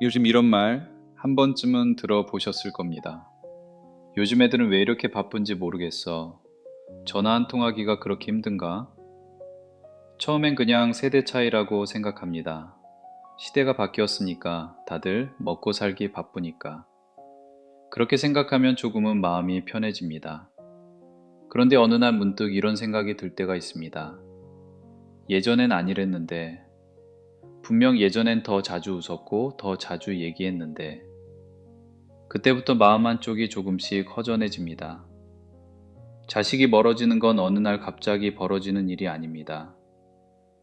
요즘 이런 말 한 번쯤은 들어보셨을 겁니다. 요즘 애들은 왜 이렇게 바쁜지 모르겠어. 전화 한 통하기가 그렇게 힘든가? 처음엔 그냥 세대 차이라고 생각합니다. 시대가 바뀌었으니까 다들 먹고 살기 바쁘니까. 그렇게 생각하면 조금은 마음이 편해집니다. 그런데 어느 날 문득 이런 생각이 들 때가 있습니다. 예전엔 안 이랬는데, 분명 예전엔 더 자주 웃었고 더 자주 얘기했는데, 그때부터 마음 한쪽이 조금씩 허전해집니다. 자식이 멀어지는 건 어느 날 갑자기 벌어지는 일이 아닙니다.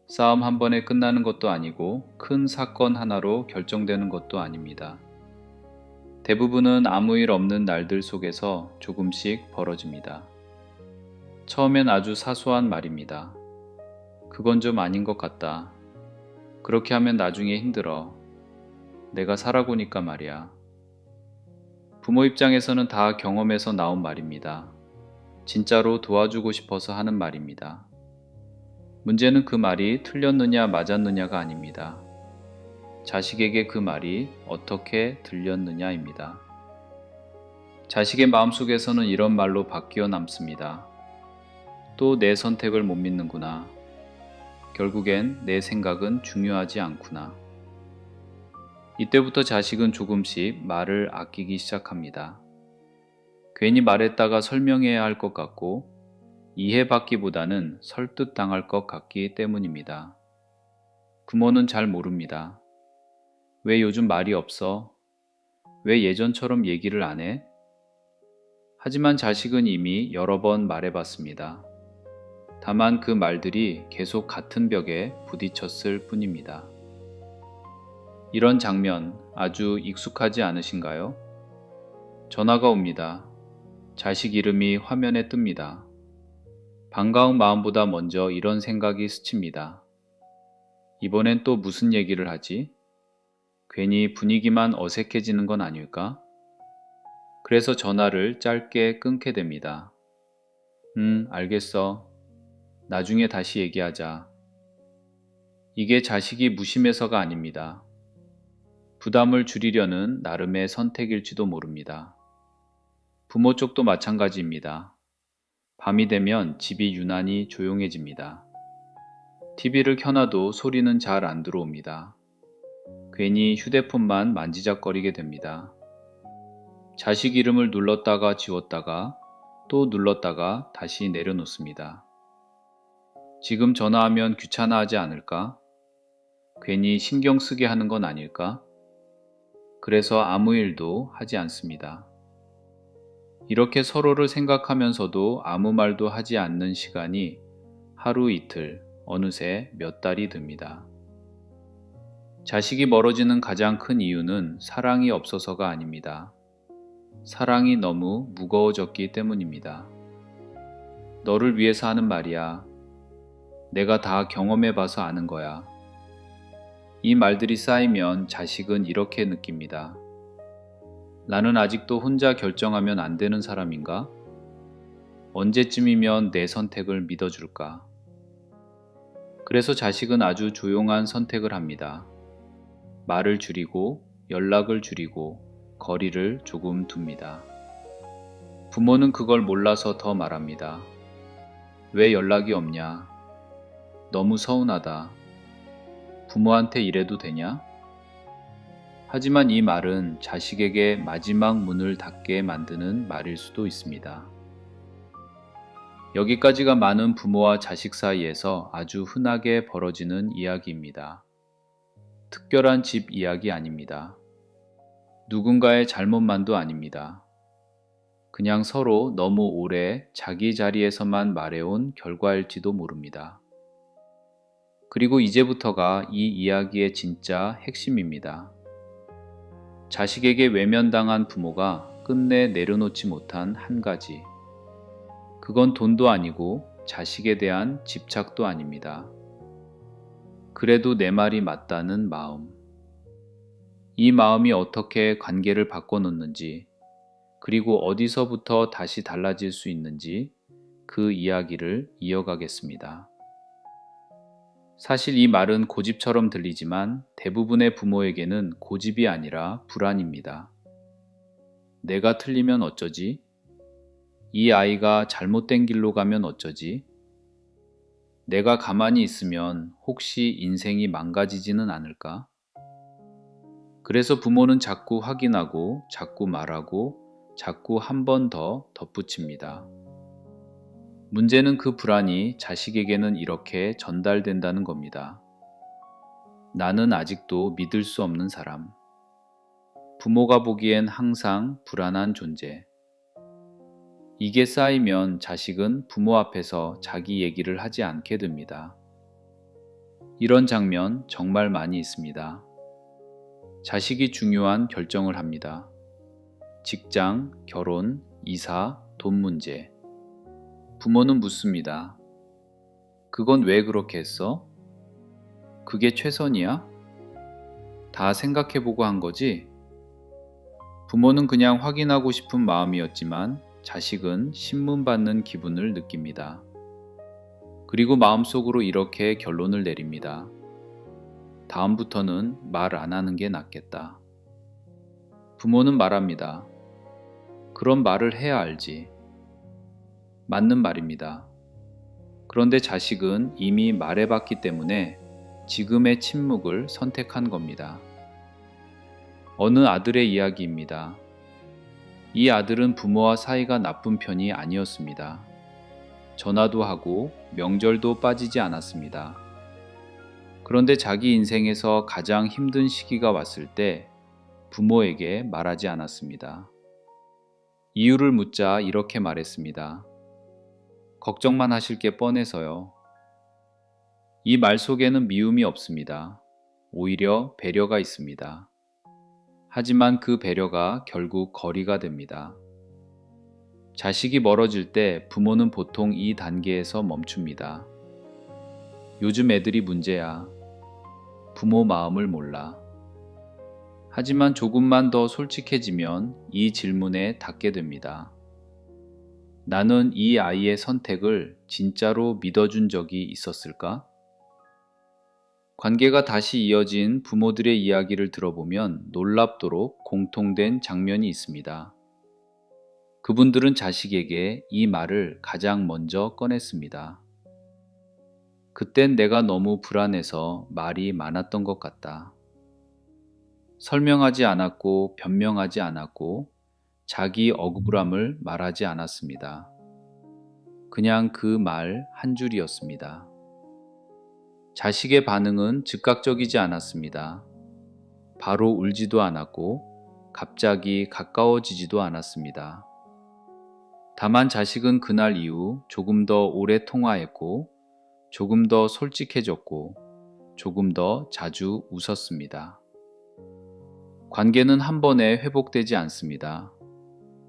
싸움 한 번에 끝나는 것도 아니고 큰 사건 하나로 결정되는 것도 아닙니다. 대부분은 아무 일 없는 날들 속에서 조금씩 벌어집니다. 처음엔 아주 사소한 말입니다. 그건 좀 아닌 것 같다. 그렇게 하면 나중에 힘들어. 내가 살아보니까 말이야. 부모 입장에서는 다 경험에서 나온 말입니다. 진짜로 도와주고 싶어서 하는 말입니다. 문제는 그 말이 틀렸느냐 맞았느냐가 아닙니다. 자식에게 그 말이 어떻게 들렸느냐입니다. 자식의 마음속에서는 이런 말로 바뀌어 남습니다. 또 내 선택을 못 믿는구나. 결국엔 내 생각은 중요하지 않구나. 이때부터 자식은 조금씩 말을 아끼기 시작합니다. 괜히 말했다가 설명해야 할 것 같고 이해받기보다는 설득당할 것 같기 때문입니다. 부모는 잘 모릅니다. 왜 요즘 말이 없어? 왜 예전처럼 얘기를 안 해? 하지만 자식은 이미 여러 번 말해봤습니다. 다만 그 말들이 계속 같은 벽에 부딪혔을 뿐입니다. 이런 장면 아주 익숙하지 않으신가요? 전화가 옵니다. 자식 이름이 화면에 뜹니다. 반가운 마음보다 먼저 이런 생각이 스칩니다. 이번엔 또 무슨 얘기를 하지? 괜히 분위기만 어색해지는 건 아닐까? 그래서 전화를 짧게 끊게 됩니다. 알겠어. 나중에 다시 얘기하자. 이게 자식이 무심해서가 아닙니다. 부담을 줄이려는 나름의 선택일지도 모릅니다. 부모 쪽도 마찬가지입니다. 밤이 되면 집이 유난히 조용해집니다. TV를 켜놔도 소리는 잘 안 들어옵니다. 괜히 휴대폰만 만지작거리게 됩니다. 자식 이름을 눌렀다가 지웠다가 또 눌렀다가 다시 내려놓습니다. 지금 전화하면 귀찮아하지 않을까? 괜히 신경 쓰게 하는 건 아닐까? 그래서 아무 일도 하지 않습니다. 이렇게 서로를 생각하면서도 아무 말도 하지 않는 시간이 하루 이틀, 어느새 몇 달이 듭니다. 자식이 멀어지는 가장 큰 이유는 사랑이 없어서가 아닙니다. 사랑이 너무 무거워졌기 때문입니다. 너를 위해서 하는 말이야. 내가 다 경험해봐서 아는 거야. 이 말들이 쌓이면 자식은 이렇게 느낍니다. 나는 아직도 혼자 결정하면 안 되는 사람인가? 언제쯤이면 내 선택을 믿어줄까? 그래서 자식은 아주 조용한 선택을 합니다. 말을 줄이고 연락을 줄이고 거리를 조금 둡니다. 부모는 그걸 몰라서 더 말합니다. 왜 연락이 없냐? 너무 서운하다. 부모한테 이래도 되냐? 하지만 이 말은 자식에게 마지막 문을 닫게 만드는 말일 수도 있습니다. 여기까지가 많은 부모와 자식 사이에서 아주 흔하게 벌어지는 이야기입니다. 특별한 집 이야기 아닙니다. 누군가의 잘못만도 아닙니다. 그냥 서로 너무 오래 자기 자리에서만 말해온 결과일지도 모릅니다. 그리고 이제부터가 이 이야기의 진짜 핵심입니다. 자식에게 외면당한 부모가 끝내 내려놓지 못한 한 가지. 그건 돈도 아니고 자식에 대한 집착도 아닙니다. 그래도 내 말이 맞다는 마음. 이 마음이 어떻게 관계를 바꿔놓는지, 그리고 어디서부터 다시 달라질 수 있는지 그 이야기를 이어가겠습니다. 사실 이 말은 고집처럼 들리지만 대부분의 부모에게는 고집이 아니라 불안입니다. 내가 틀리면 어쩌지? 이 아이가 잘못된 길로 가면 어쩌지? 내가 가만히 있으면 혹시 인생이 망가지지는 않을까? 그래서 부모는 자꾸 확인하고, 자꾸 말하고, 자꾸 한 번 더 덧붙입니다. 문제는 그 불안이 자식에게는 이렇게 전달된다는 겁니다. 나는 아직도 믿을 수 없는 사람. 부모가 보기엔 항상 불안한 존재. 이게 쌓이면 자식은 부모 앞에서 자기 얘기를 하지 않게 됩니다. 이런 장면 정말 많이 있습니다. 자식이 중요한 결정을 합니다. 직장, 결혼, 이사, 돈 문제. 부모는 묻습니다. 그건 왜 그렇게 했어? 그게 최선이야? 다 생각해보고 한 거지? 부모는 그냥 확인하고 싶은 마음이었지만 자식은 신문받는 기분을 느낍니다. 그리고 마음속으로 이렇게 결론을 내립니다. 다음부터는 말 안 하는 게 낫겠다. 부모는 말합니다. 그런 말을 해야 알지. 맞는 말입니다. 그런데 자식은 이미 말해봤기 때문에 지금의 침묵을 선택한 겁니다. 어느 아들의 이야기입니다. 이 아들은 부모와 사이가 나쁜 편이 아니었습니다. 전화도 하고 명절도 빠지지 않았습니다. 그런데 자기 인생에서 가장 힘든 시기가 왔을 때 부모에게 말하지 않았습니다. 이유를 묻자 이렇게 말했습니다. 걱정만 하실 게 뻔해서요. 이 말 속에는 미움이 없습니다. 오히려 배려가 있습니다. 하지만 그 배려가 결국 거리가 됩니다. 자식이 멀어질 때 부모는 보통 이 단계에서 멈춥니다. 요즘 애들이 문제야. 부모 마음을 몰라. 하지만 조금만 더 솔직해지면 이 질문에 닿게 됩니다. 나는 이 아이의 선택을 진짜로 믿어준 적이 있었을까? 관계가 다시 이어진 부모들의 이야기를 들어보면 놀랍도록 공통된 장면이 있습니다. 그분들은 자식에게 이 말을 가장 먼저 꺼냈습니다. 그땐 내가 너무 불안해서 말이 많았던 것 같다. 설명하지 않았고 변명하지 않았고 자기 억울함을 말하지 않았습니다. 그냥 그 말 한 줄이었습니다. 자식의 반응은 즉각적이지 않았습니다. 바로 울지도 않았고 갑자기 가까워지지도 않았습니다. 다만 자식은 그날 이후 조금 더 오래 통화했고 조금 더 솔직해졌고 조금 더 자주 웃었습니다. 관계는 한 번에 회복되지 않습니다.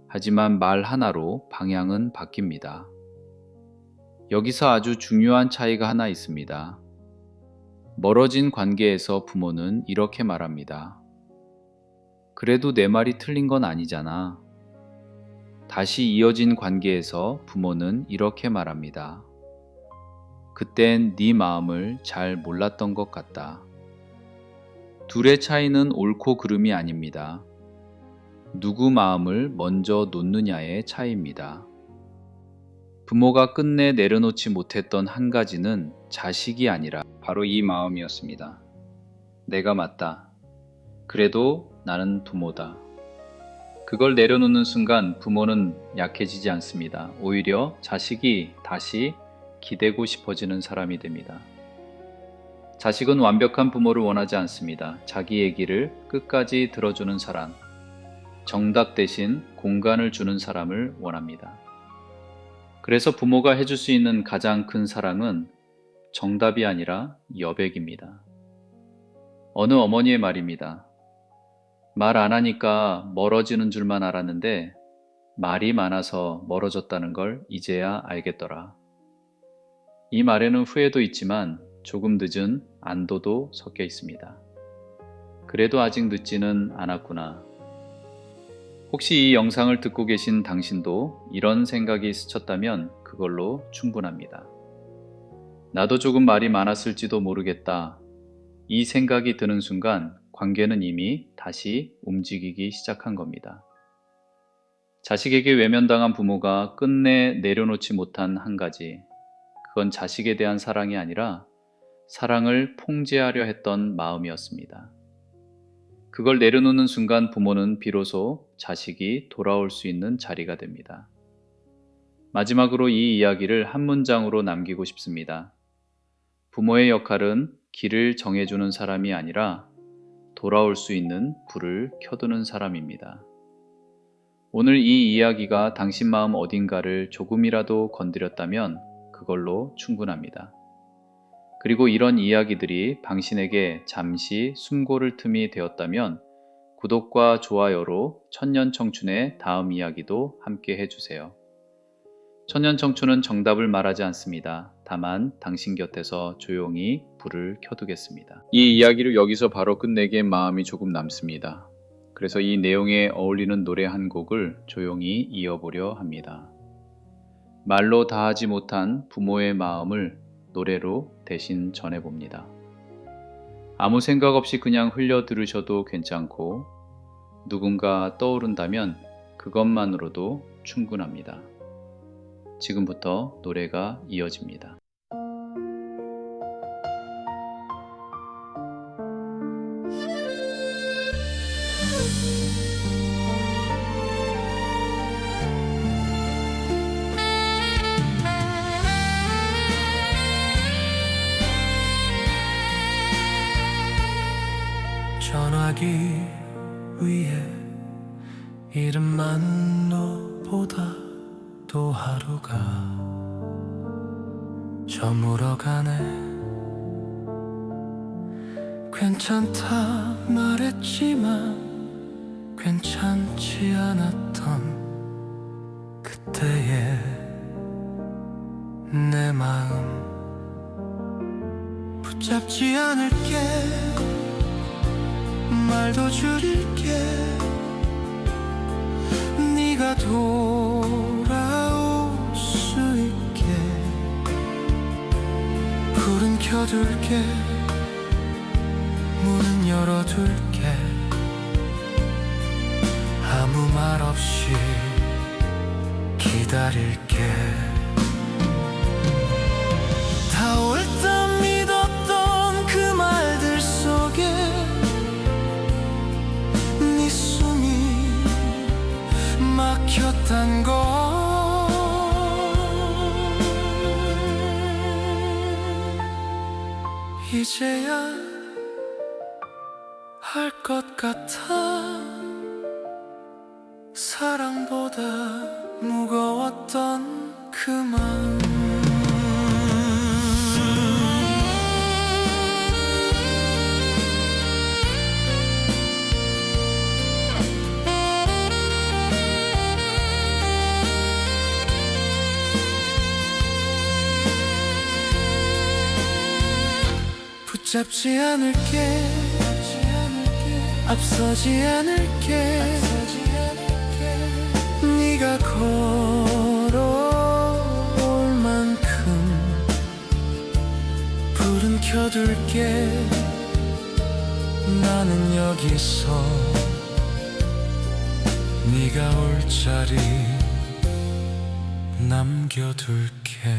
하지만 말 하나로 방향은 바뀝니다. 여기서 아주 중요한 차이가 하나 있습니다. 멀어진 관계에서 부모는 이렇게 말합니다. 그래도 내 말이 틀린 건 아니잖아. 다시 이어진 관계에서 부모는 이렇게 말합니다. 그땐 네 마음을 잘 몰랐던 것 같다. 둘의 차이는 옳고 그름이 아닙니다. 누구 마음을 먼저 놓느냐의 차이입니다. 부모가 끝내 내려놓지 못했던 한 가지는 자식이 아니라 바로 이 마음이었습니다. 내가 맞다. 그래도 나는 부모다. 그걸 내려놓는 순간 부모는 약해지지 않습니다. 오히려 자식이 다시 기대고 싶어지는 사람이 됩니다. 자식은 완벽한 부모를 원하지 않습니다. 자기 얘기를 끝까지 들어주는 사람, 정답 대신 공간을 주는 사람을 원합니다. 그래서 부모가 해줄 수 있는 가장 큰 사랑은 정답이 아니라 여백입니다. 어느 어머니의 말입니다. 말 안 하니까 멀어지는 줄만 알았는데 말이 많아서 멀어졌다는 걸 이제야 알겠더라. 이 말에는 후회도 있지만 조금 늦은 안도도 섞여 있습니다. 그래도 아직 늦지는 않았구나. 혹시 이 영상을 듣고 계신 당신도 이런 생각이 스쳤다면 그걸로 충분합니다. 나도 조금 말이 많았을지도 모르겠다. 이 생각이 드는 순간 관계는 이미 다시 움직이기 시작한 겁니다. 자식에게 외면당한 부모가 끝내 내려놓지 못한 한 가지, 그건 자식에 대한 사랑이 아니라 사랑을 통제하려 했던 마음이었습니다. 그걸 내려놓는 순간 부모는 비로소 자식이 돌아올 수 있는 자리가 됩니다. 마지막으로 이 이야기를 한 문장으로 남기고 싶습니다. 부모의 역할은 길을 정해주는 사람이 아니라 돌아올 수 있는 불을 켜두는 사람입니다. 오늘 이 이야기가 당신 마음 어딘가를 조금이라도 건드렸다면 그걸로 충분합니다. 그리고 이런 이야기들이 당신에게 잠시 숨고를 틈이 되었다면 구독과 좋아요로 천년청춘의 다음 이야기도 함께 해주세요. 천년청춘은 정답을 말하지 않습니다. 다만 당신 곁에서 조용히 불을 켜두겠습니다. 이 이야기를 여기서 바로 끝내기엔 마음이 조금 남습니다. 그래서 이 내용에 어울리는 노래 한 곡을 조용히 이어보려 합니다. 말로 다하지 못한 부모의 마음을 노래로 대신 전해봅니다. 아무 생각 없이 그냥 흘려 들으셔도 괜찮고 누군가 떠오른다면 그것만으로도 충분합니다. 지금부터 노래가 이어집니다. 전화기 위에 이름만 너보다 또 하루가 저물어가네. 괜찮다 말했지만 괜찮지 않았던 그때의 내 마음 붙잡지 않을게. 말도 줄일게. 네가 돌아올 수 있게 불은 켜둘게. 문은 열어둘게. 아무 말 없이 기다릴게. 다 옳다 믿었던 그 말들 속에 네 숨이 막혔단 걸. 이제야 알 것 같아. 사랑보다 무거웠던 그 마음. 붙잡지 않을게. 앞서지 않을게. 네가 걸어올 만큼 불은 켜둘게. 나는 여기서 네가 올 자리 남겨둘게.